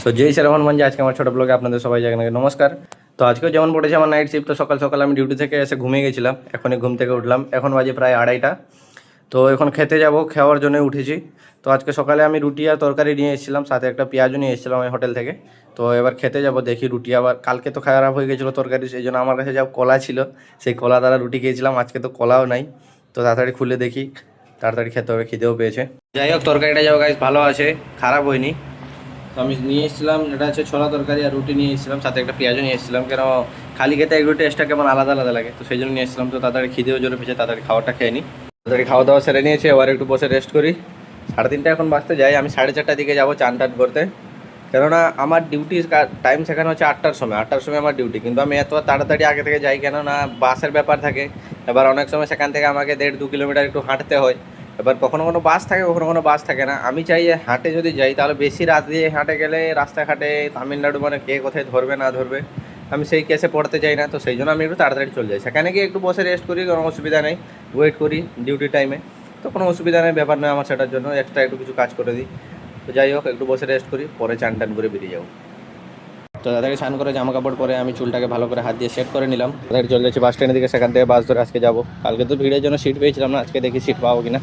তো জয় শ্রী হনুমান জি, আজকে আমার ছোটো ব্লগে আপনাদের সবাই জানাই নমস্কার। তো আজকেও যেমন পড়েছে আমার নাইট শিফট, তো সকাল সকাল আমি ডিউটি থেকে এসে ঘুমিয়ে গেছিলাম। এখনই ঘুম থেকে উঠলাম, এখন বাজে প্রায় 2:30টা। তো এখন খেতে যাব, খাওয়ার জন্য উঠেছি। তো আজকে সকালে আমি রুটি আর তরকারি নিয়ে এসেছিলাম, সাথে একটা পেঁয়াজও নিয়ে এসেছিলাম আমি হোটেল থেকে। তো এবার খেতে যাব, দেখি রুটি আবার কালকে তো খারাপ হয়ে গেছিলো তরকারি, সেই জন্য আমার কাছে যা কলা ছিল সেই কলা দ্বারা রুটি খেয়েছিলাম। আজকে তো কলাও নাই, তো তাড়াতাড়ি খুলে দেখি, তাড়াতাড়ি খেতে হবে, খিদেও পেয়েছে। যাই হোক, তরকারিটা যাও গাইস, ভালো আছে, খারাপ হয়নি। তো আমি নিয়ে এসেছিলাম, এটা হচ্ছে ছোলা তরকারি আর রুটি নিয়ে এসেছিলাম, সাথে একটা পেঁয়াজও নিয়ে এসেছিলাম। কেন খালি খেতে এগুলো টেস্টটা কেমন আলাদা আলাদা লাগে, তো সেই জন্য নিয়ে এসেছিলাম। তো তাড়াতাড়ি খিদেও জোরে পেয়েছে, তাড়াতাড়ি খাওয়াটা খেয়ে নিই। তাড়াতাড়ি খাওয়া দাওয়া সেরে নিয়েছে, এবার একটু বসে রেস্ট করি। 3:30 এখন বাজতে যাই, আমি 4:30টার দিকে যাবো চান টান করতে। কেননা আমার ডিউটির টাইম সেখানে হচ্ছে 8টার সময়, 8টার সময় আমার ডিউটি। কিন্তু আমি এত তাড়াতাড়ি আগে থেকে যাই কেননা বাসের ব্যাপার থাকে। এবার অনেক সময় সেখান থেকে আমাকে 1.5-2 কিলোমিটার একটু হাঁটতে হয়। এবার কখনো কোনো বাস থাকে, কখনো কোনো বাস থাকে না। আমি চাই হাঁটে যদি যাই তাহলে বেশি রাত দিয়ে হাঁটে গেলে রাস্তাঘাটে তামিলনাড়ু মানে কে কোথায় ধরবে না ধরবে, আমি সেই কেসে পড়তে চাই না। তো সেই জন্য আমি একটু তাড়াতাড়ি চলে যাই, সেখানে গিয়ে একটু বসে রেস্ট করি, কোনো অসুবিধা নেই। ওয়েট করি ডিউটি টাইমে, তো কোনো অসুবিধা নেই, ব্যাপার নয় আমার সেটার জন্য। এক্সট্রা একটু কিছু কাজ করে দিই। তো যাই হোক, একটু বসে রেস্ট করি, পরে চান টান করে বেরিয়ে যাবো। তো দাদাকে স্নান করে জামা কাপড় পরে আমি চুলটাকে ভালো করে হাত দিয়ে সেট করে নিলাম। দাদাকে চলে যাচ্ছি বাস স্ট্যান্ডের দিকে, সেখান থেকে বাস ধরে আজকে যাবো। কালকে তো ভিড়ের জন্য সিট পেয়েছিলাম না, আজকে দেখি সিট পাবো কিনা।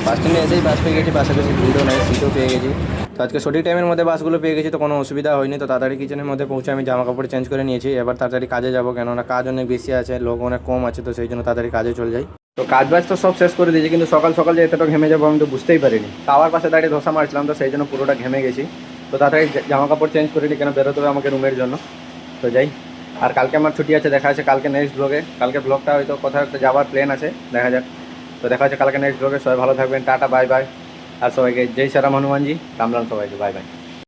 বাস স্ট্যান্ডে এসেই বাস পেয়ে গেছি, বাসে বেশি ভিড়ও নেই, সিটও পেয়ে গেছি। তো আজকে সঠিক টাইমের মধ্যে বাসগুলো পেয়ে গেছি, তো কোনো অসুবিধা হয়নি। তো তাড়াতাড়ি কিচেনের মধ্যে পৌঁছে আমি জামা কাপড় চেঞ্জ করে নিয়েছি। এবার তাড়াতাড়ি কাজে যাবো, কেননা কাজ অনেক বেশি আছে, লোক অনেক কম আছে, তো সেই জন্য তাড়াতাড়ি কাজে চলে যাই। তো কাজ বাজ তো সব শেষ করে দিয়েছি, কিন্তু সকাল সকাল যে এতটা ঘেমে যাবো আমি তো বুঝতেই পারিনি। টাওয়ার পাশে দাঁড়িয়ে ধোসা মারছিলাম, তো সেই জন্য পুরোটা ঘেমে গেছি। তো তাড়াতাড়ি জামা কাপড় চেঞ্জ করে নিই, কেন বেরোতে হবে আমাকে রুমের জন্য। তো যাই, আর কালকে আমার ছুটি আছে, দেখা আছে কালকে নেক্সট ব্লগে। কালকে ব্লগটা হয়তো কোথাও একটা যাওয়ার প্ল্যান আছে, দেখা যাক। তো দেখা হচ্ছে কালকে নেক্সট ব্লগে। সবাই ভালো থাকবেন, টাটা বাই বাই। আর সবাইকে জয় শ্রী রাম হনুমানজি, রাম রাম সবাইকে, বাই বাই।